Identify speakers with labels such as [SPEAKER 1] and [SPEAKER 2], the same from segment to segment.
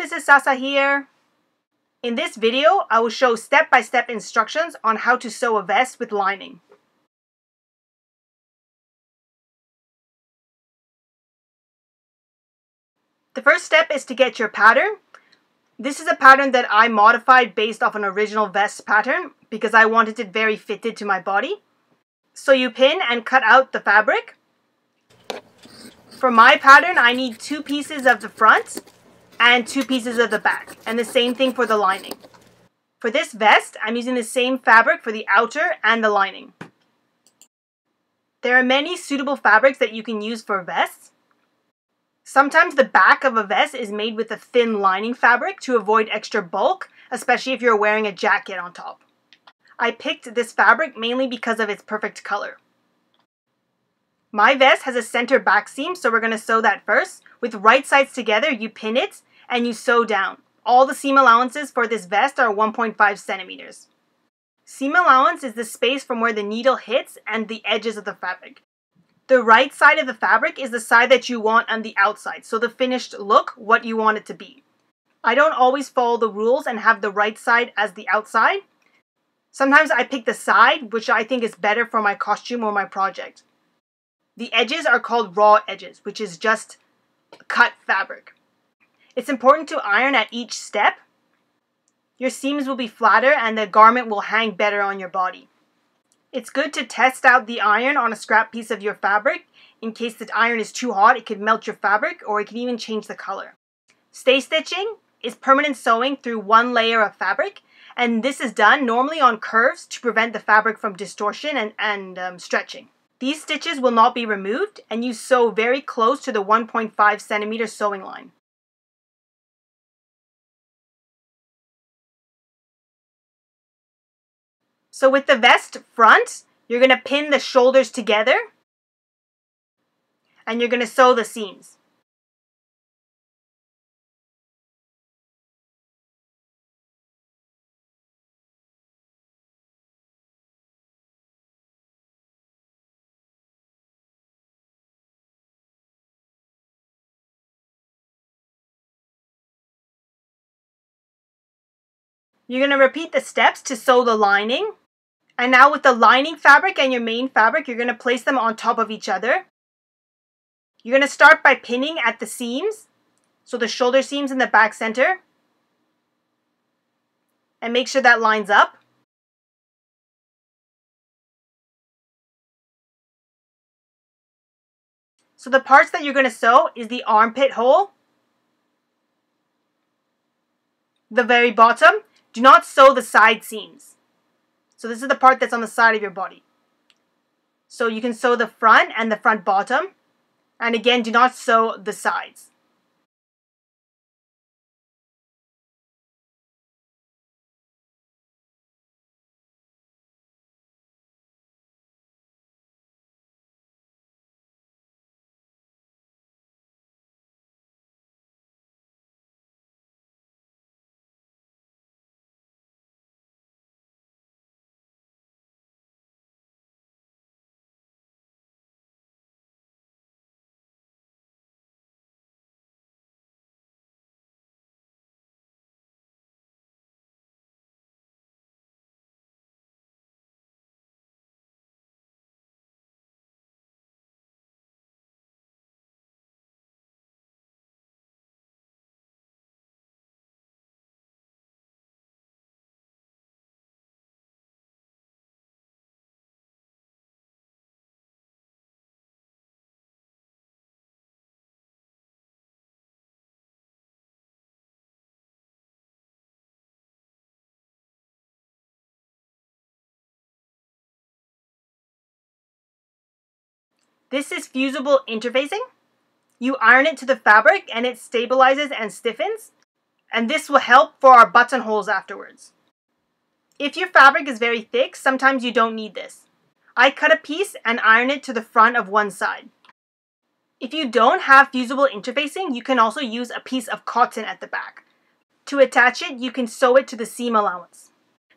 [SPEAKER 1] this is Sasa here. In this video, I will show step-by-step instructions on how to sew a vest with lining. The first step is to get your pattern. This is a pattern that I modified based off an original vest pattern because I wanted it very fitted to my body. So you pin and cut out the fabric. For my pattern, I need 2 pieces of the front and 2 pieces of the back, and the same thing for the lining. For this vest, I'm using the same fabric for the outer and the lining. There are many suitable fabrics that you can use for vests. Sometimes the back of a vest is made with a thin lining fabric to avoid extra bulk, especially if you're wearing a jacket on top. I picked this fabric mainly because of its perfect color. My vest has a center back seam, so we're going to sew that first. With right sides together, you pin it and you sew down. All the seam allowances for this vest are 1.5 centimeters. Seam allowance is the space from where the needle hits and the edges of the fabric. The right side of the fabric is the side that you want on the outside, so the finished look, what you want it to be. I don't always follow the rules and have the right side as the outside. Sometimes I pick the side, which I think is better for my costume or my project. The edges are called raw edges, which is just cut fabric. It's important to iron at each step. Your seams will be flatter and the garment will hang better on your body. It's good to test out the iron on a scrap piece of your fabric. In case the iron is too hot, it could melt your fabric or it could even change the color. Stay stitching is permanent sewing through one layer of fabric, and this is done normally on curves to prevent the fabric from distortion and stretching. These stitches will not be removed, and you sew very close to the 1.5 centimeter sewing line. So with the vest front, you're going to pin the shoulders together, and you're going to sew the seams. You're going to repeat the steps to sew the lining. And now with the lining fabric and your main fabric, you're going to place them on top of each other. You're going to start by pinning at the seams, so the shoulder seams in the back center. And make sure that lines up. So the parts that you're going to sew is the armpit hole, the very bottom. Do not sew the side seams. So this is the part that's on the side of your body. So you can sew the front and the front bottom. And again, do not sew the sides. This is fusible interfacing. You iron it to the fabric and it stabilizes and stiffens. And this will help for our buttonholes afterwards. If your fabric is very thick, sometimes you don't need this. I cut a piece and iron it to the front of one side. If you don't have fusible interfacing, you can also use a piece of cotton at the back. To attach it, you can sew it to the seam allowance.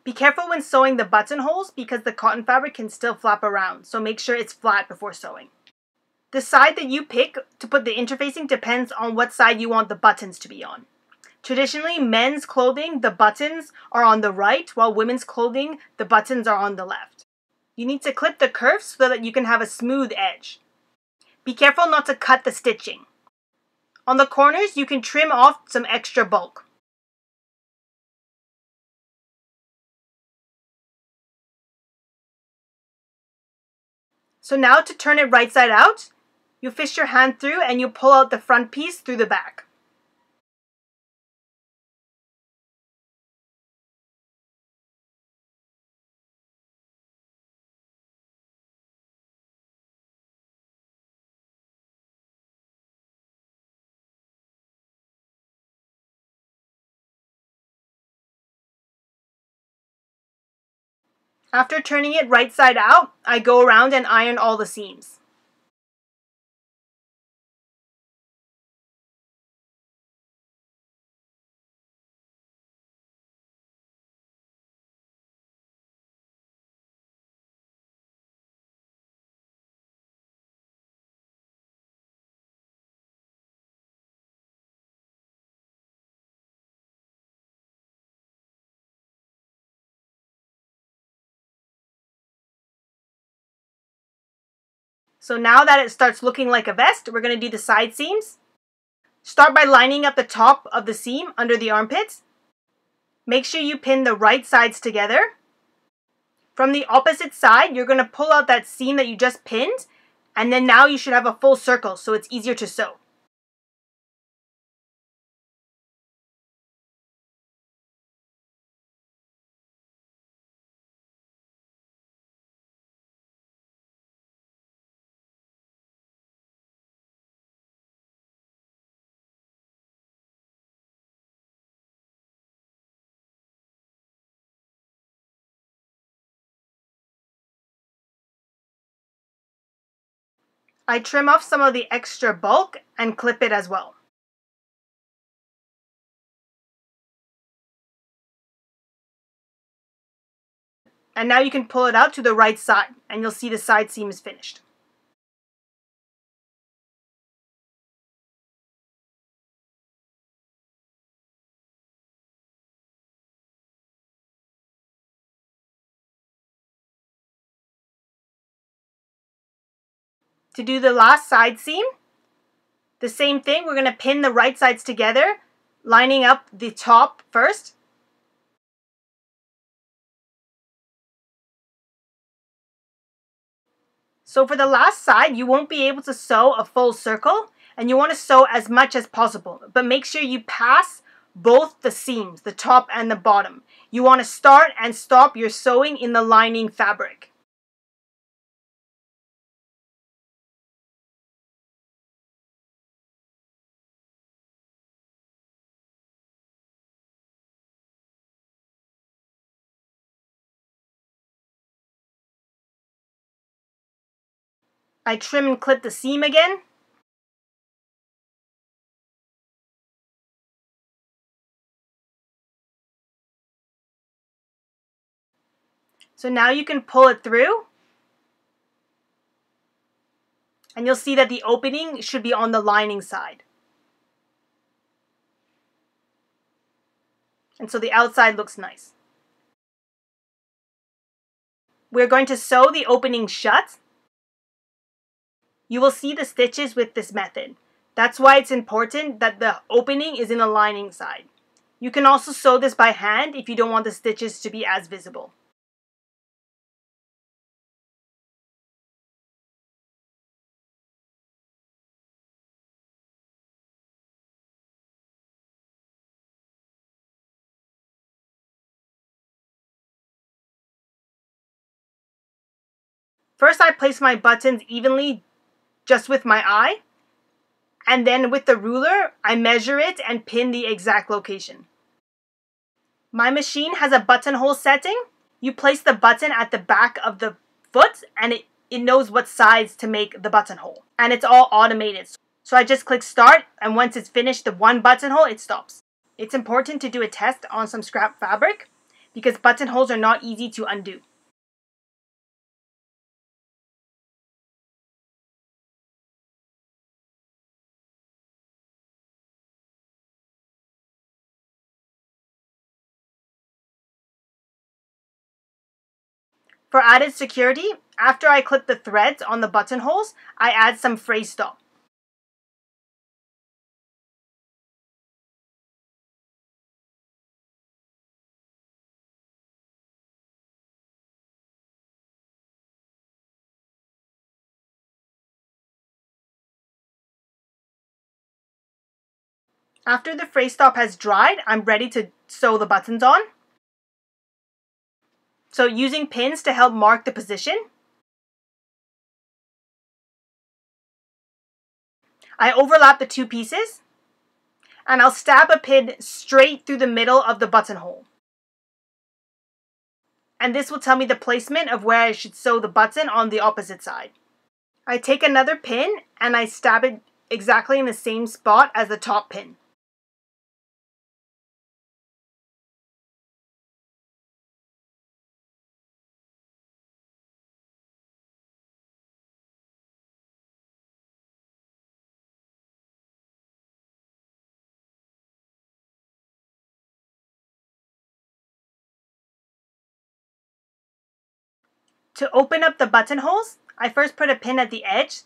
[SPEAKER 1] Be careful when sewing the buttonholes because the cotton fabric can still flap around, so make sure it's flat before sewing. The side that you pick to put the interfacing depends on what side you want the buttons to be on. Traditionally, men's clothing, the buttons are on the right, while women's clothing, the buttons are on the left. You need to clip the curves so that you can have a smooth edge. Be careful not to cut the stitching. On the corners, you can trim off some extra bulk. So now to turn it right side out, you fish your hand through and you pull out the front piece through the back. After turning it right side out, I go around and iron all the seams. So now that it starts looking like a vest, we're going to do the side seams. Start by lining up the top of the seam under the armpits. Make sure you pin the right sides together. From the opposite side, you're going to pull out that seam that you just pinned, and then now you should have a full circle so it's easier to sew. I trim off some of the extra bulk and clip it as well. And now you can pull it out to the right side and you'll see the side seam is finished. To do the last side seam, the same thing, we're going to pin the right sides together, lining up the top first. So for the last side, you won't be able to sew a full circle, and you want to sew as much as possible, but make sure you pass both the seams, the top and the bottom. You want to start and stop your sewing in the lining fabric. I trim and clip the seam again. So now you can pull it through. And you'll see that the opening should be on the lining side. And so the outside looks nice. We're going to sew the opening shut. You will see the stitches with this method. That's why it's important that the opening is in the lining side. You can also sew this by hand if you don't want the stitches to be as visible. First, I place my buttons evenly just with my eye, and then with the ruler, I measure it and pin the exact location. My machine has a buttonhole setting. You place the button at the back of the foot and it knows what size to make the buttonhole. And it's all automated. So I just click start, and once it's finished the one buttonhole, it stops. It's important to do a test on some scrap fabric because buttonholes are not easy to undo. For added security, after I clip the threads on the buttonholes, I add some fray stop. After the fray stop has dried, I'm ready to sew the buttons on. So using pins to help mark the position, I overlap the two pieces, and I'll stab a pin straight through the middle of the buttonhole. And this will tell me the placement of where I should sew the button on the opposite side. I take another pin and I stab it exactly in the same spot as the top pin. To open up the buttonholes, I first put a pin at the edge.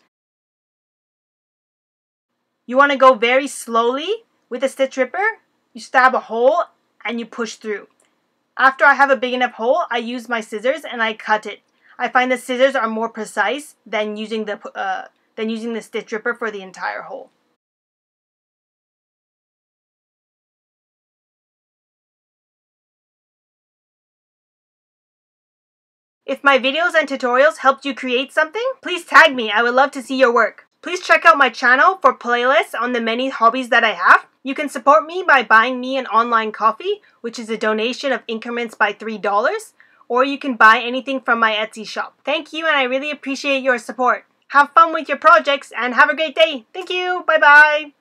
[SPEAKER 1] You want to go very slowly with a stitch ripper. You stab a hole and you push through. After I have a big enough hole, I use my scissors and I cut it. I find the scissors are more precise than using the stitch ripper for the entire hole. If my videos and tutorials helped you create something, please tag me. I would love to see your work. Please check out my channel for playlists on the many hobbies that I have. You can support me by buying me an online coffee, which is a donation of increments by $3, or you can buy anything from my Etsy shop. Thank you, and I really appreciate your support. Have fun with your projects and have a great day. Thank you. Bye-bye.